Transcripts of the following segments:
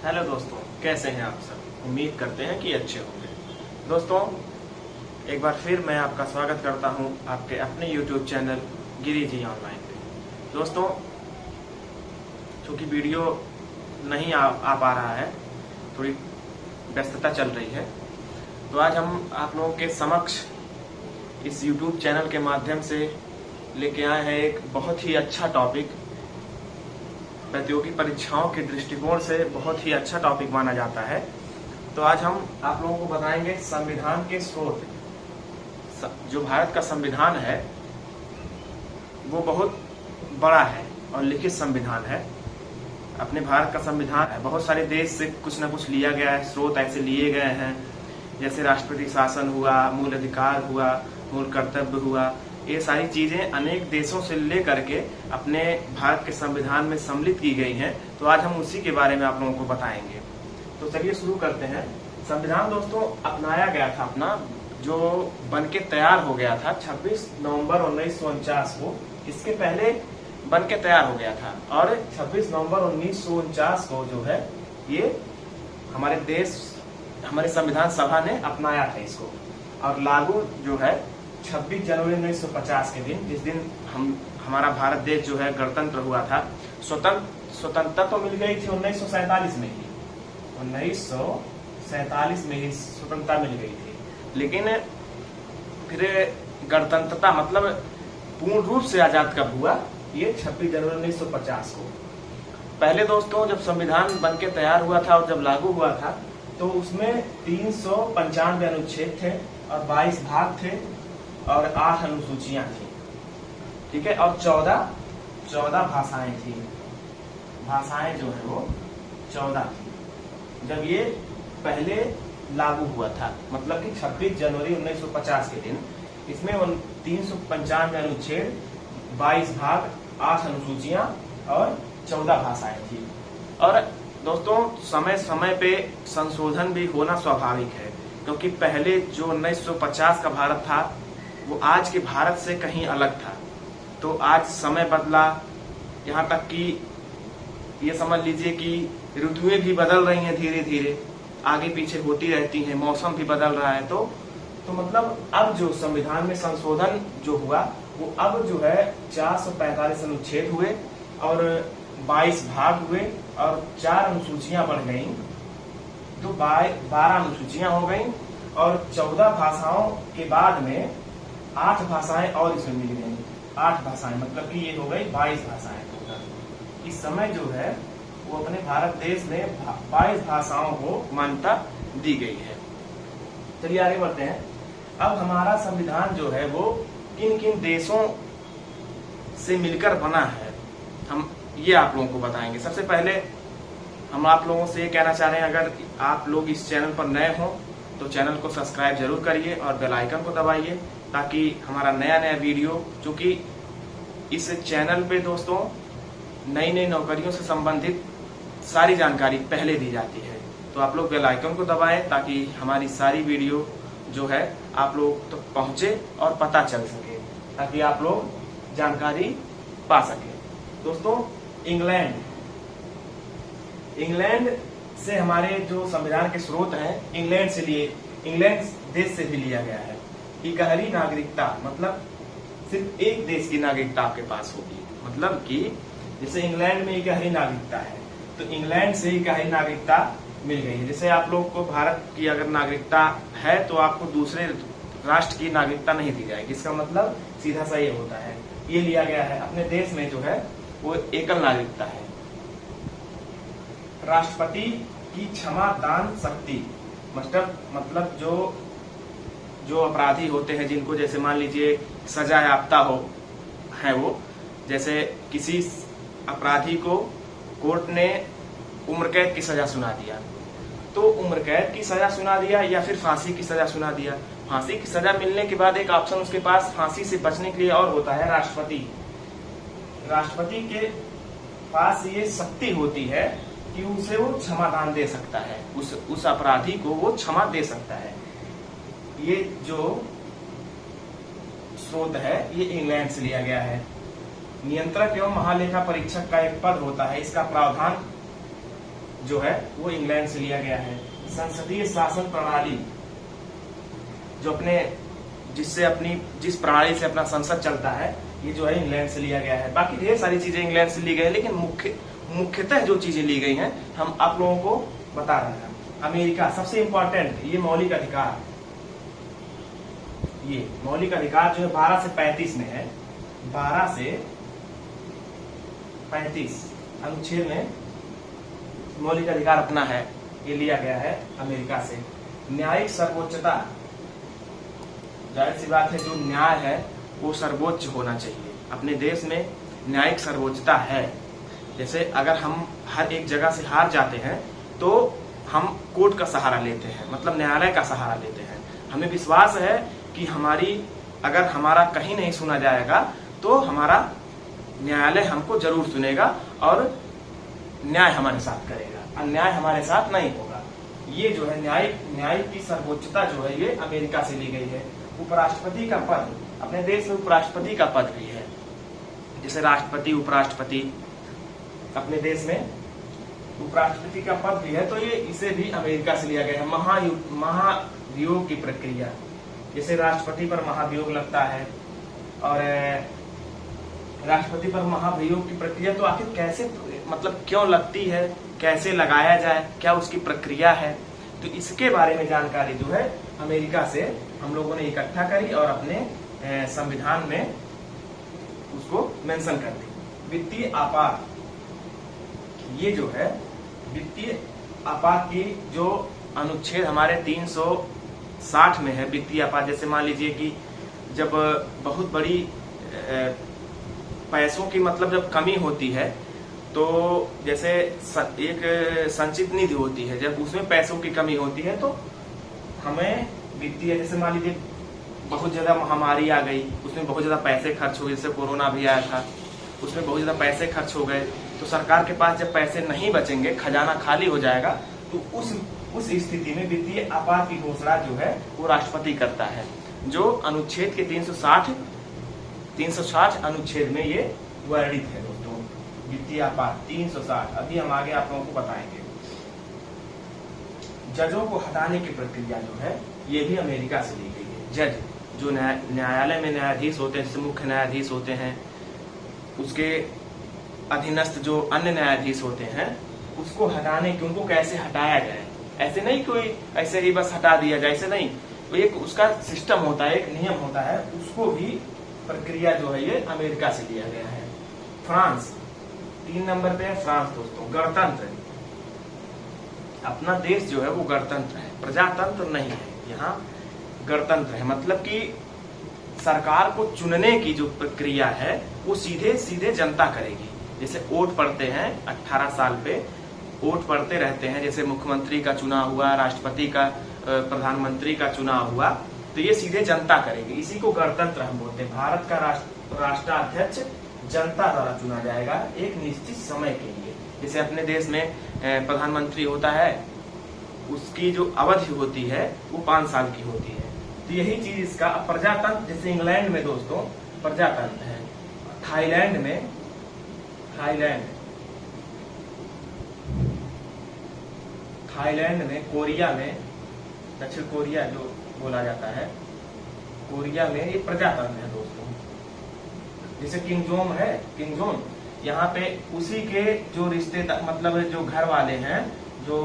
Hello दोस्तों, कैसे हैं आप सब। उम्मीद करते हैं कि अच्छे होंगे। दोस्तों, एक बार फिर मैं आपका स्वागत करता हूं आपके अपने YouTube channel Giri ji online पे। दोस्तों, चूँकि वीडियो नहीं आ पा रहा है, थोड़ी व्यस्तता चल रही है, तो आज हम आप लोगों के समक्ष इस YouTube चैनल के माध्यम से लेके आए हैं एक बहुत ही अच्छा टॉपिक। प्रतियोगी परीक्षाओं के दृष्टिकोण से बहुत ही अच्छा टॉपिक माना जाता है। तो आज हम आप लोगों को बताएंगे संविधान के स्रोत। जो भारत का संविधान है वो बहुत बड़ा है और लिखित संविधान है। अपने भारत का संविधान है, बहुत सारे देश से कुछ न कुछ लिया गया है, स्रोत ऐसे लिए गए हैं, जैसे राष्ट्रपति शासन हुआ, मूल अधिकार हुआ, मूल कर्तव्य हुआ। ये सारी चीजें अनेक देशों से लेकर के अपने भारत के संविधान में सम्मिलित की गई हैं। तो आज हम उसी के बारे में आप लोगों को बताएंगे। तो चलिए शुरू करते हैं। संविधान दोस्तों अपनाया गया था अपना, जो बनके तैयार हो गया था 26 नवंबर 1949 को। इसके पहले बनके तैयार हो गया था और 26 नवंबर 1949 को जो है ये हमारे देश, हमारे संविधान सभा ने अपनाया था इसको, और लागू जो है 26 जनवरी 1950 के दिन, जिस दिन हमारा भारत देश जो है गणतंत्र हुआ था। स्वतंत्रता तो मिल गई थी 1947 में ही, 1947 में ही स्वतंत्रता मिल गई थी, लेकिन फिर गणतंत्रता मतलब पूर्ण रूप से आजाद कब हुआ, ये 26 जनवरी 1950 को। पहले दोस्तों जब संविधान बनके तैयार हुआ था और जब लागू हुआ था तो उसमें 395 अनुच्छेद थे और 22 भाग थे और 8 अनुसूचियां थी, ठीक है, और 14 भाषाएं थी। भाषाएं जो है वो 14 थी जब ये पहले लागू हुआ था, मतलब कि 26 जनवरी 1950 के दिन। इसमें 395 अनुच्छेद, 22 भाग, 8 अनुसूचियां और 14 भाषाएं थी। और दोस्तों समय समय पे संशोधन भी होना स्वाभाविक है, क्योंकि पहले जो 1950 का भारत था वो आज के भारत से कहीं अलग था। तो आज समय बदला, यहाँ तक कि ये समझ लीजिए कि ऋतुएं भी बदल रही हैं, धीरे धीरे आगे पीछे होती रहती हैं, मौसम भी बदल रहा है। तो मतलब अब जो संविधान में संशोधन जो हुआ वो अब जो है 445 अनुच्छेद हुए और 22 भाग हुए और 4 अनुसूचियां बढ़ गई, तो 12 अनुसूचियां हो गई और 14 भाषाओं के बाद में 8 भाषाएं और इसमें मिल गई। 8 भाषाएं मतलब कि ये हो गई 22 भाषाएं टोटल। इस समय जो है वो अपने भारत देश में 22 भाषाओं को मान्यता दी गई है। चलिए आगे बढ़ते हैं। अब हमारा संविधान जो है वो किन किन देशों से मिलकर बना है, हम ये आप लोगों को बताएंगे। सबसे पहले हम आप लोगों से ये कहना चाह रहे हैं, अगर आप लोग इस चैनल पर नए हों तो चैनल को सब्सक्राइब जरूर करिए और बेल आइकन को दबाइए, ताकि हमारा नया वीडियो, चूंकि इस चैनल पे दोस्तों नई नई नौकरियों से संबंधित सारी जानकारी पहले दी जाती है। तो आप लोग बेल आइकन को दबाएं ताकि हमारी सारी वीडियो जो है आप लोग तो पहुंचे और पता चल सके, ताकि आप लोग जानकारी पा सके। दोस्तों, इंग्लैंड से हमारे जो संविधान के स्रोत हैं इंग्लैंड देश से भी लिया गया है। इकहरी नागरिकता मतलब सिर्फ एक देश की नागरिकता आपके पास होगी, मतलब कि जैसे इंग्लैंड में इकहरी नागरिकता है तो इंग्लैंड से इकहरी नागरिकता मिल गई है। जैसे आप लोग को भारत की अगर नागरिकता है तो आपको दूसरे राष्ट्र की नागरिकता नहीं दी जाएगी, इसका मतलब सीधा सा ये होता है। ये लिया गया है अपने देश में जो है वो एकल नागरिकता है। राष्ट्रपति की क्षमा दान शक्ति मतलब जो अपराधी होते हैं, जिनको जैसे मान लीजिए सजा याफ्ता है वो, जैसे किसी अपराधी को कोर्ट ने उम्र कैद की सजा सुना दिया, तो उम्र कैद की सजा सुना दिया या फिर फांसी की सजा सुना दिया। फांसी की सजा मिलने के बाद एक ऑप्शन उसके पास फांसी से बचने के लिए और होता है राष्ट्रपति के पास ये शक्ति होती है कि उसे वो क्षमादान दे सकता है, उस अपराधी को वो क्षमा दे सकता है। ये जो स्रोत है ये इंग्लैंड से लिया गया है। नियंत्रक एवं महालेखा परीक्षक का एक पद होता है, इसका प्रावधान जो है वो इंग्लैंड से लिया गया है। संसदीय शासन प्रणाली जो जिस प्रणाली से अपना संसद चलता है, ये जो है इंग्लैंड से लिया गया है। बाकी ढेर सारी चीजें इंग्लैंड से ली गई है, लेकिन मुख्यतः जो चीजें ली गई हैं हम आप लोगों को बता रहे हैं। अमेरिका सबसे इंपॉर्टेंट, ये मौलिक अधिकार, ये मौलिक अधिकार जो है 12 से 35 में है। 12 से 35 अनुच्छेद में मौलिक अधिकार अपना है, ये लिया गया है अमेरिका से। न्यायिक सर्वोच्चता, जाहिर सी बात है जो न्याय है वो सर्वोच्च होना चाहिए। अपने देश में न्यायिक सर्वोच्चता है। जैसे अगर हम हर एक जगह से हार जाते हैं तो हम कोर्ट का सहारा लेते हैं, मतलब न्यायालय का सहारा लेते हैं। हमें विश्वास है कि अगर हमारा कहीं नहीं सुना जाएगा तो हमारा न्यायालय हमको जरूर सुनेगा और न्याय हमारे साथ करेगा, अन्याय हमारे साथ नहीं होगा। ये जो है न्याय की सर्वोच्चता जो है ये अमेरिका से ली गई है। उपराष्ट्रपति का पद, अपने देश में उपराष्ट्रपति का पद भी है, जैसे राष्ट्रपति, उपराष्ट्रपति, अपने देश में उपराष्ट्रपति का पद भी है, तो ये इसे भी अमेरिका से लिया गया है। महाभियोग की प्रक्रिया, जैसे राष्ट्रपति पर महाभियोग लगता है, और राष्ट्रपति पर महाभियोग की प्रक्रिया तो आखिर कैसे, मतलब क्यों लगती है, कैसे लगाया जाए, क्या उसकी प्रक्रिया है, तो इसके बारे में जानकारी जो है अमेरिका से हम लोगों ने इकट्ठा करी और अपने संविधान में उसको मेंशन कर दी। वित्तीय आपात, ये जो है वित्तीय आपात की जो अनुच्छेद हमारे 360 में है, वित्तीय आपात, जैसे मान लीजिए कि जब बहुत बड़ी पैसों की मतलब जब कमी होती है, तो जैसे एक संचित निधि होती है, जब उसमें पैसों की कमी होती है तो हमें वित्तीय, जैसे मान लीजिए बहुत ज्यादा महामारी आ गई, उसमें बहुत ज्यादा पैसे खर्च हो गए, जैसे कोरोना भी आया था, उसमें बहुत ज्यादा पैसे खर्च हो गए, तो सरकार के पास जब पैसे नहीं बचेंगे, खजाना खाली हो जाएगा, तो उस स्थिति में वित्तीय आपात की घोषणा जो है वो राष्ट्रपति करता है, जो अनुच्छेद के 360 अनुच्छेद में ये वर्णित है दोस्तों। वित्तीय आपात 360, अभी हम आगे आप लोगों को बताएंगे। जजों को हटाने की प्रक्रिया जो है ये भी अमेरिका से ली गई है। जज जो न्यायालय में न्यायाधीश होते हैं, जैसे मुख्य न्यायाधीश होते हैं, उसके अधीनस्थ जो अन्य न्यायाधीश होते हैं, उसको हटाने की, उनको कैसे हटाया जाए, ऐसे नहीं कोई ऐसे ही बस हटा दिया जाए, ऐसे नहीं, तो एक उसका सिस्टम होता है, एक नियम होता है, उसको भी प्रक्रिया जो है ये अमेरिका से लिया गया है। फ्रांस 3 नंबर पे है, फ्रांस दोस्तों। गणतंत्र, अपना देश जो है वो गणतंत्र है, प्रजातंत्र नहीं है, यहाँ गणतंत्र है, मतलब कि सरकार को चुनने की जो प्रक्रिया है वो सीधे सीधे जनता करेगी। जैसे वोट पड़ते हैं 18 साल पे, वोट पड़ते रहते हैं, जैसे मुख्यमंत्री का चुनाव हुआ, राष्ट्रपति का, प्रधानमंत्री का चुनाव हुआ, तो ये सीधे जनता करेगी, इसी को गणतंत्र हम बोलते हैं। भारत का राष्ट्राध्यक्ष जनता द्वारा चुना जाएगा एक निश्चित समय के लिए। जैसे अपने देश में प्रधानमंत्री होता है, उसकी जो अवधि होती है वो 5 साल की होती है, तो यही चीज इसका। प्रजातंत्र, जैसे इंग्लैंड में दोस्तों प्रजातंत्र है, थाईलैंड में कोरिया में, दक्षिण कोरिया जो बोला जाता है, कोरिया में ये प्रजातंत्र है दोस्तों। जैसे किंगजोम है, किंगजोम, यहाँ पे उसी के जो रिश्तेदार, मतलब जो घर वाले हैं, जो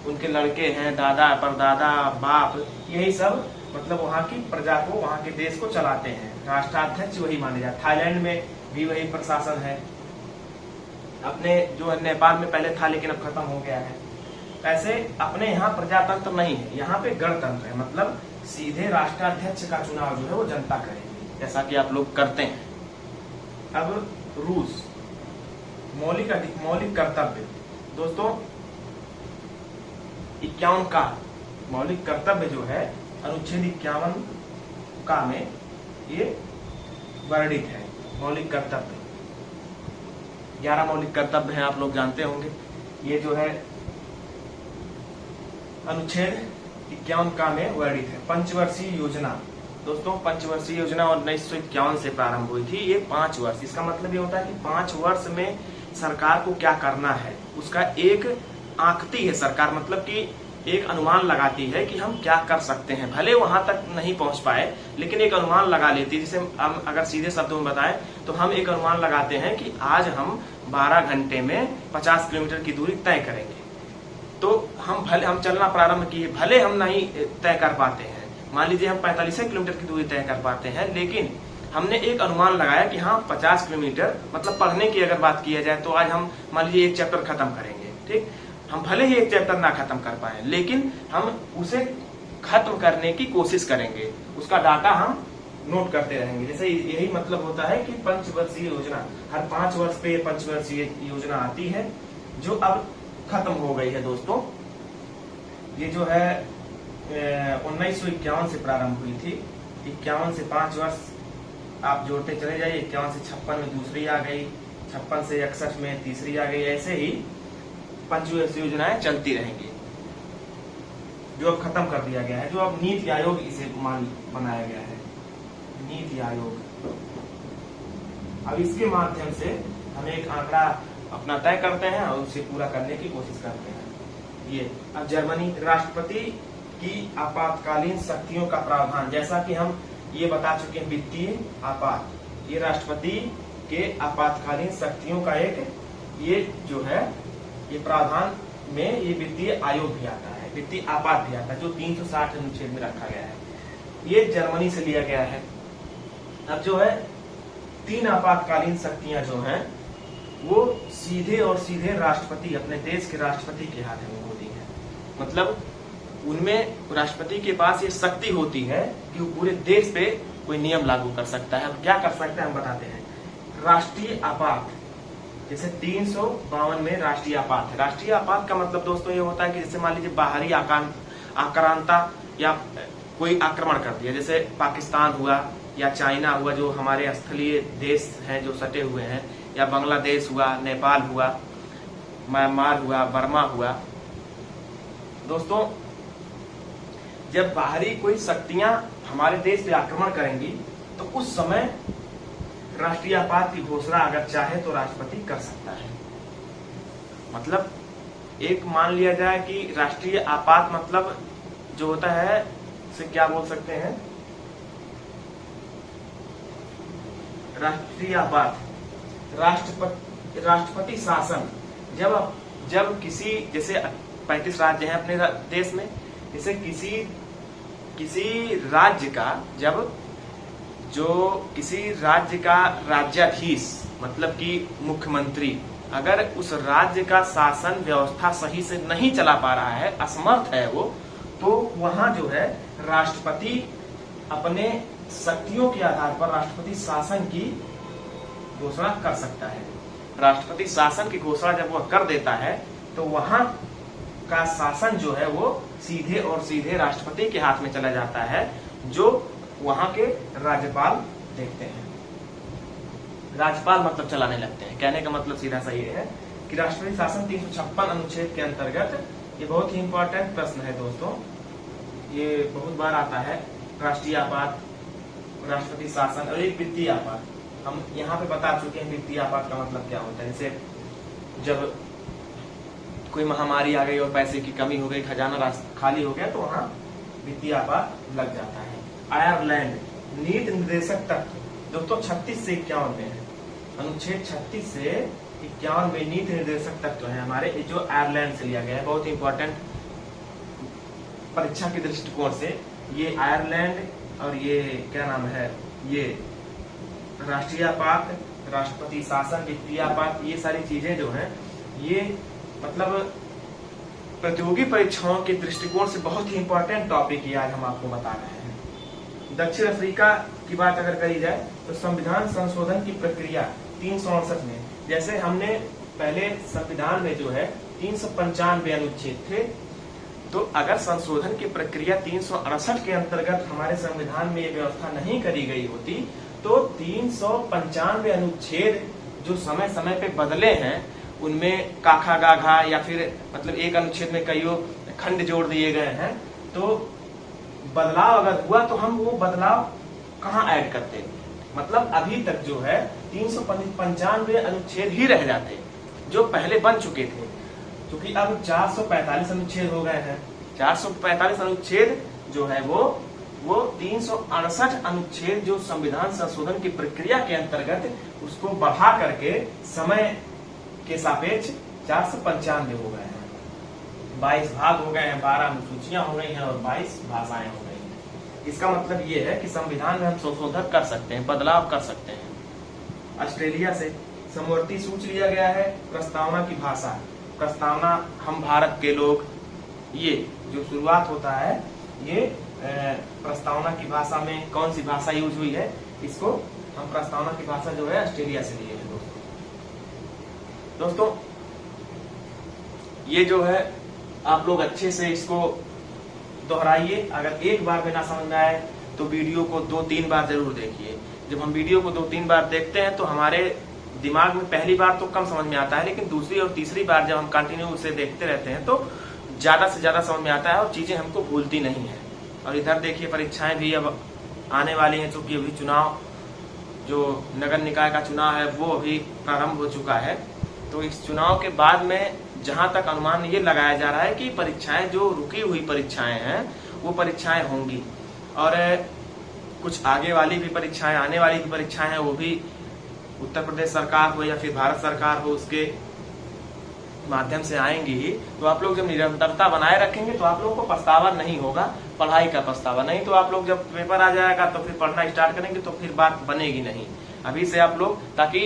उनके लड़के हैं, दादा परदादा बाप, यही सब मतलब वहाँ की प्रजा को, वहाँ के देश को चलाते हैं। राष्ट्राध्यक्ष वही माने जाते। थाईलैंड में भी वही प्रशासन है। अपने जो नेपाल में पहले था लेकिन अब खत्म हो गया है। ऐसे अपने यहाँ प्रजातंत्र नहीं है, यहाँ पे गणतंत्र है, मतलब सीधे राष्ट्राध्यक्ष का चुनाव जो है वो जनता करेगी, जैसा कि आप लोग करते हैं। अब रूस, मौलिक कर्तव्य दोस्तों 51 का मौलिक कर्तव्य जो है अनुच्छेद 51 का में ये वर्णित है। मौलिक कर्तव्य 11 मौलिक कर्तव्य हैं, आप लोग जानते होंगे। ये जो है अनुच्छेद 51 का में वर्णित है। पंचवर्षीय योजना दोस्तों, पंचवर्षीय योजना 1951 से प्रारंभ हुई थी। ये 5 वर्ष, इसका मतलब ये होता है कि 5 वर्ष में सरकार को क्या करना है, उसका एक आंकती है सरकार, मतलब कि एक अनुमान लगाती है कि हम क्या कर सकते हैं। भले वहां तक नहीं पहुंच पाए, लेकिन एक अनुमान लगा लेती है। जैसे हम अगर सीधे शब्दों में बताएं तो हम एक अनुमान लगाते हैं कि आज हम 12 घंटे में 50 किलोमीटर की दूरी तय करेंगे। तो हम चलना प्रारंभ किए, भले हम नहीं तय कर पाते हैं, मान लीजिए हम 45 किलोमीटर की दूरी तय कर पाते हैं, लेकिन हमने एक अनुमान लगाया कि हाँ 50 किलोमीटर, मतलब पढ़ने की अगर बात किया जाए तो आज हम मान लीजिए एक चैप्टर खत्म करेंगे, ठीक। हम भले ही एक चैप्टर ना खत्म कर पाए, लेकिन हम उसे खत्म करने की कोशिश करेंगे, उसका डाटा हम नोट करते रहेंगे। जैसे यही मतलब होता है कि पंचवर्षीय योजना, हर 5 वर्ष पे पंचवर्षीय योजना आती है, जो अब खत्म हो गई है दोस्तों। ये जो है 1951 से प्रारंभ हुई थी। 51 से 5 वर्ष आप जोड़ते चले जाइए, 51 से 56 में दूसरी आ गई, 56 से 61 में तीसरी आ गई। ऐसे ही पंचवर्षीय योजनाएं चलती रहेंगी, जो अब खत्म कर दिया गया है, जो अब नीति आयोग इसे बनाया गया है, नीति आयोग। अब इसके माध्यम से हम एक आंकड़ा अपना तय करते हैं और उसे पूरा करने की कोशिश करते हैं। ये अब जर्मनी, राष्ट्रपति की आपातकालीन शक्तियों का प्रावधान, जैसा कि हम ये बता चुके हैं, वित्तीय आपात, ये राष्ट्रपति के आपातकालीन शक्तियों का एक ये जो है ये प्रावधान में ये वित्तीय आयोग भी आता है, वित्तीय आपात भी आता है, जो 360 अनुच्छेद में रखा गया है। ये जर्मनी से लिया गया है। अब जो है 3 आपातकालीन शक्तियां जो हैं वो सीधे और सीधे राष्ट्रपति, अपने देश के राष्ट्रपति के हाथ में होती है। मतलब उनमें राष्ट्रपति के पास ये शक्ति होती है कि वो पूरे देश पे कोई नियम लागू कर सकता है। अब क्या कर सकता है हम बताते हैं। राष्ट्रीय आपात, जैसे 352 में राष्ट्रीय आपात है। राष्ट्रीय आपात का मतलब दोस्तों ये होता है कि जैसे मान लीजिए बाहरी आक्रांता या कोई आक्रमण कर दिया, जैसे पाकिस्तान हुआ या चाइना हुआ, जो हमारे स्थलीय देश हैं जो सटे हुए हैं, या बांग्लादेश हुआ, नेपाल हुआ, म्यांमार हुआ, बर्मा हुआ। दोस्तों जब बाहरी कोई शक्तियां हमारे देश पे आक्रमण करेंगी तो उस समय राष्ट्रीय आपात की घोषणा अगर चाहे तो राष्ट्रपति कर सकता है। मतलब एक मान लिया जाए कि राष्ट्रीय आपात मतलब जो होता है उसे क्या बोल सकते हैं, राष्ट्रीय आपात, राष्ट्रपति शासन। जब किसी, जैसे 35 राज्य हैं अपने देश में, जैसे किसी राज्य का, जब जो किसी राज्य का राज्याधीश मतलब कि मुख्यमंत्री अगर उस राज्य का शासन व्यवस्था सही से नहीं चला पा रहा है, असमर्थ है वो, तो वहां जो है राष्ट्रपति अपने शक्तियों के आधार पर राष्ट्रपति शासन की घोषणा कर सकता है। राष्ट्रपति शासन की घोषणा जब वह कर देता है तो वहां का शासन जो है वो सीधे और सीधे राष्ट्रपति के हाथ में चला जाता है, जो वहां के राज्यपाल देखते हैं। राज्यपाल मतलब चलाने लगते हैं। कहने का मतलब सीधा सा ये है कि राष्ट्रपति शासन 356 अनुच्छेद के अंतर्गत, ये बहुत ही इंपॉर्टेंट प्रश्न है दोस्तों, ये बहुत बार आता है। राष्ट्रीय आपात, राष्ट्रपति शासन और एक वित्तीय आपात। हम यहाँ पे बता चुके हैं वित्तीय आपात का मतलब क्या होता है। जैसे जब कोई महामारी आ गई और पैसे की कमी हो गई, खजाना खाली हो गया, तो वहाँ वित्तीय आपात लग जाता है। आयरलैंड, नीति निर्देशक तत्व दोस्तों 36 से 51 में है। अनुच्छेद 36 से 51 में नीति निर्देशक तत्व है हमारे, जो आयरलैंड से लिया गया है। बहुत ही इंपॉर्टेंट परीक्षा के दृष्टिकोण से ये आयरलैंड और ये क्या नाम है, ये राष्ट्रीय आपात, राष्ट्रपति शासन, वित्तीय आपात, ये सारी चीजें जो हैं ये मतलब प्रतियोगी परीक्षाओं के दृष्टिकोण से बहुत ही इंपॉर्टेंट टॉपिक ये आज हम आपको बता रहे हैं। दक्षिण अफ्रीका की बात अगर करी जाए तो संविधान संशोधन की प्रक्रिया 368 में, जैसे हमने पहले संविधान में जो है 395 अनुच्छेद थे, तो अगर संशोधन की प्रक्रिया 368 के अंतर्गत हमारे संविधान में ये व्यवस्था नहीं करी गई होती तो 395 अनुच्छेद जो समय समय पे बदले हैं उनमें काखा गाघा या फिर मतलब एक अनुच्छेद में कईयों खंड जोड़ दिए गए हैं, तो बदलाव अगर हुआ तो हम वो बदलाव कहाँ ऐड करते, मतलब अभी तक जो है 395 अनुच्छेद ही रह जाते जो पहले बन चुके थे। क्योंकि अब 445 अनुच्छेद हो गए हैं। 445 अनुच्छेद जो है वो 368 अनुच्छेद जो संविधान संशोधन की प्रक्रिया के अंतर्गत उसको बढ़ा करके समय के सापेक्ष 495 हो गए हैं। 22 भाग हो गए हैं, 12 अनुसूचियां हो गई हैं और 22 भाषाएं हो गई हैं। इसका मतलब ये है कि संविधान में हम संशोधन कर सकते हैं, बदलाव कर सकते हैं। ऑस्ट्रेलिया से समवर्ती सूच लिया गया है। प्रस्तावना की भाषा, प्रस्तावना हम भारत के लोग, ये जो शुरुआत होता है ये प्रस्तावना की भाषा में कौन सी भाषा यूज हुई है, इसको हम प्रस्तावना की भाषा जो है ऑस्ट्रेलिया से लिए हैं। दोस्तों ये जो है आप लोग अच्छे से इसको दोहराइए। अगर एक बार में ना समझ में आए तो वीडियो को 2-3 बार जरूर देखिए। जब हम वीडियो को 2-3 बार देखते हैं तो हमारे दिमाग में पहली बार तो कम समझ में आता है, लेकिन दूसरी और तीसरी बार जब हम कंटिन्यू उसे देखते रहते हैं तो ज्यादा से ज्यादा समझ में आता है और चीजें हमको भूलती नहीं है। और इधर देखिए परीक्षाएं भी अब आने वाली हैं, चूंकि अभी चुनाव जो नगर निकाय का चुनाव है वो अभी प्रारंभ हो चुका है। तो इस चुनाव के बाद में जहां तक अनुमान ये लगाया जा रहा है कि परीक्षाएं जो रुकी हुई परीक्षाएं हैं वो परीक्षाएं होंगी, और कुछ आगे वाली भी परीक्षाएं, आने वाली भी परीक्षाएं हैं, वो भी उत्तर प्रदेश सरकार हो या फिर भारत सरकार हो उसके माध्यम से आएंगी ही। तो आप लोग जब निरंतरता बनाए रखेंगे तो आप लोगों को पछतावा नहीं होगा, पढ़ाई का पछतावा नहीं। तो आप लोग जब पेपर आ जाएगा तो फिर पढ़ना स्टार्ट करेंगे तो फिर बात बनेगी नहीं। अभी से आप लोग, ताकि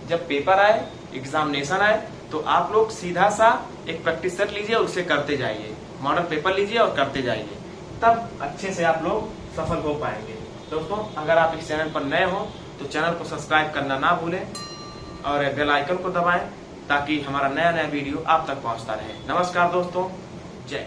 जब पेपर आए, एग्जामिनेशन आए, तो आप लोग सीधा सा एक प्रैक्टिस सेट लीजिए और उसे करते जाइए। मॉडल पेपर लीजिए और करते जाइए, तब अच्छे से आप लोग सफल हो पाएंगे। दोस्तों अगर आप इस चैनल पर नए हो तो चैनल को सब्सक्राइब करना ना भूलें और बेल आइकन को दबाएं ताकि हमारा नया नया वीडियो आप तक पहुंचता रहे। नमस्कार दोस्तों, जय।